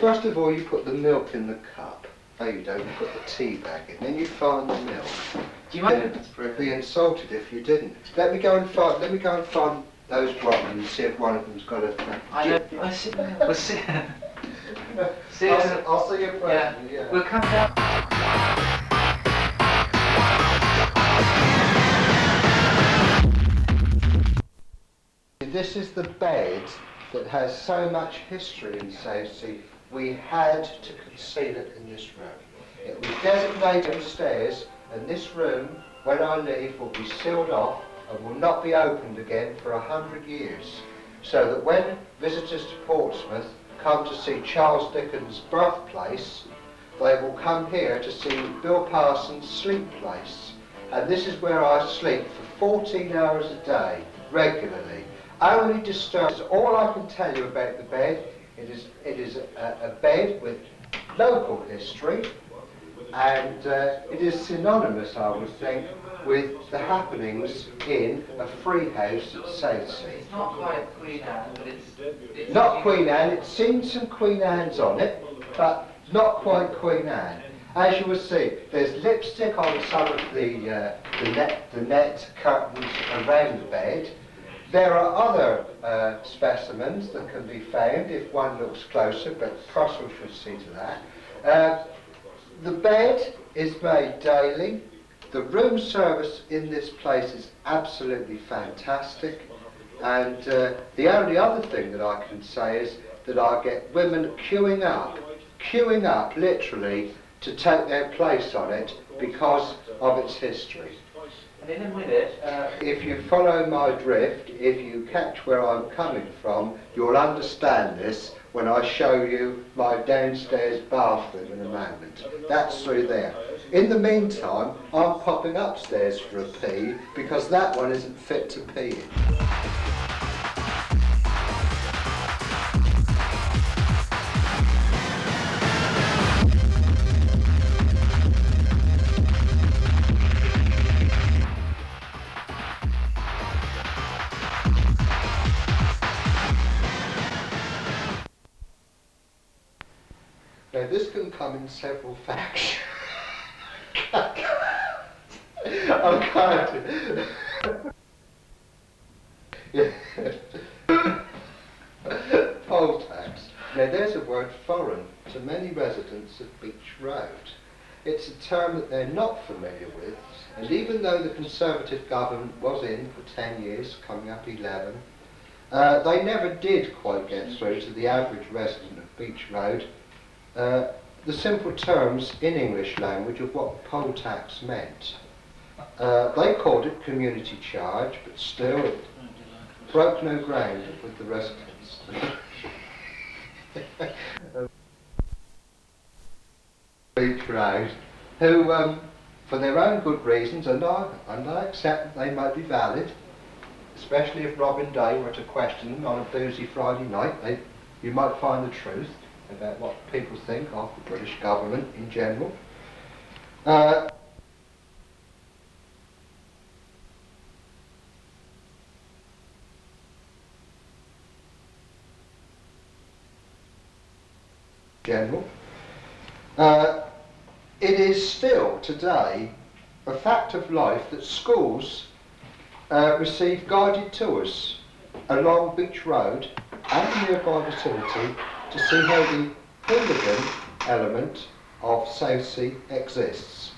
First of all, you put the milk in the cup. No, you don't. You put the tea bag in. Then you find the milk. Do you mind? I'd be insulted if you didn't. Let me go and find those brothers and see if one of them's got a. We'll see. We'll see. See you. I'll see you presently. Yeah. We'll come down. This is the bed that has so much history in Southsea. We had to conceal it in this room. It was designated upstairs, and this room, when I leave, will be sealed off and will not be opened again for 100 years. So that when visitors to Portsmouth come to see Charles Dickens' birthplace, they will come here to see Bill Parsons' sleep place. And this is where I sleep for 14 hours a day, regularly. Only disturbs. All I can tell you about the bed, it is a bed with local history, and it is synonymous, I would think, with the happenings in a free house at Southsea. It's not quite Queen Anne, but it's not Queen Anne. It's seen some Queen Anne's on it, but not quite Queen Anne. As you will see, there's lipstick on some of the net curtains around the bed. There are other specimens that can be found if one looks closer, but Parsons should see to that. The bed is made daily. The room service in this place is absolutely fantastic. And the only other thing that I can say is that I get women queuing up literally to take their place on it because of its history. And in a minute, if you follow my drift, if you catch where I'm coming from, you'll understand this when I show you my downstairs bathroom in a moment. That's through there. In the meantime, I'm popping upstairs for a pee because that one isn't fit to pee in. Now this can come in several factions. I'm kind Poll tax. Now there's a word foreign to many residents of Beach Road. It's a term that they're not familiar with, and even though the Conservative government was in for 10 years, coming up 11, they never did quite get through to the average resident of Beach Road the simple terms in English language of what poll tax meant. They called it community charge, but still it broke no ground with the residents. Beach Road, who, for their own good reasons, and I accept that they might be valid, especially if Robin Day were to question them on a boozy Friday night, you might find the truth about what people think of the British government in general. It is still today a fact of life that schools receive guided tours along Beach Road and the nearby vicinity to see how the hooligan element of Southsea exists.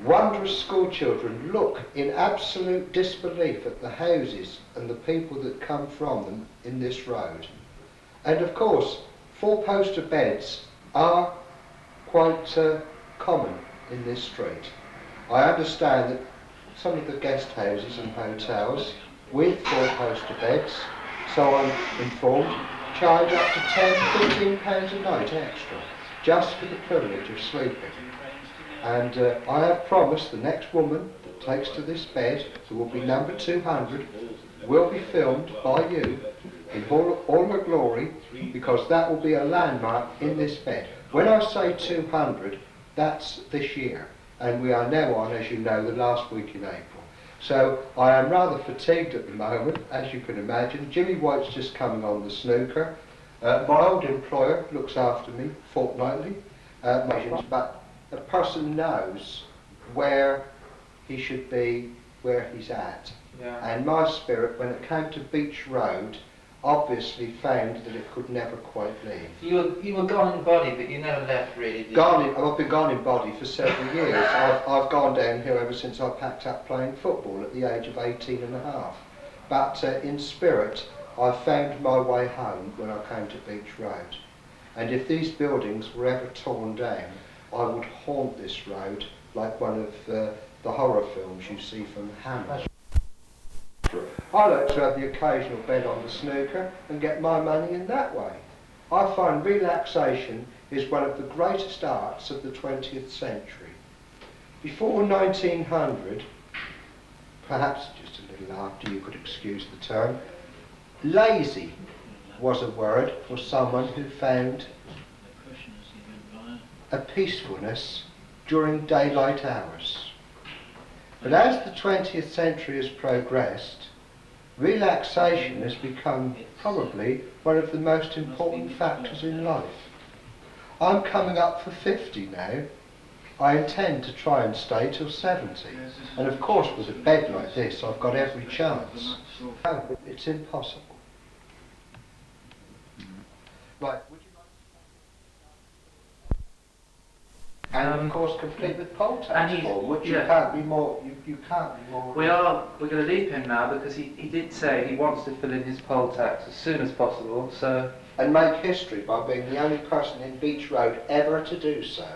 Wondrous school children look in absolute disbelief at the houses and the people that come from them in this road. And of course, four-poster beds are quite common in this street. I understand that some of the guest houses and hotels with four-poster beds, so I'm informed, charge up to £10–15 a night extra, just for the privilege of sleeping. And I have promised the next woman that takes to this bed, who will be number 200, will be filmed by you in all her glory, because that will be a landmark in this bed. When I say 200, that's this year, and we are now on, as you know, the last week in April. So I am rather fatigued at the moment, as you can imagine. Jimmy White's just coming on the snooker. My old employer looks after me fortnightly, but a person knows where he should be, where he's at. Yeah. And my spirit, when it came to Beach Road, obviously found that it could never quite leave. You were gone in body, but you never left really, did you? I've been gone in body for several years. I've gone downhill ever since I packed up playing football at the age of 18 and a half. But in spirit, I found my way home when I came to Beach Road. And if these buildings were ever torn down, I would haunt this road like one of the horror films you see from Hammer. I like to have the occasional bet on the snooker and get my money in that way. I find relaxation is one of the greatest arts of the 20th century. Before 1900, perhaps just a little after you could excuse the term, lazy was a word for someone who found a peacefulness during daylight hours. But as the 20th century has progressed, relaxation has become probably one of the most important factors in life. I'm coming up for 50 now. I intend to try and stay till 70. And of course with a bed like this I've got every chance. It's impossible. Right. And of course complete with poll tax form, which you can't be more. You can't be more. We're going to leave him now because he did say he wants to fill in his poll tax as soon as possible. So and make history by being the only person in Beach Road ever to do so.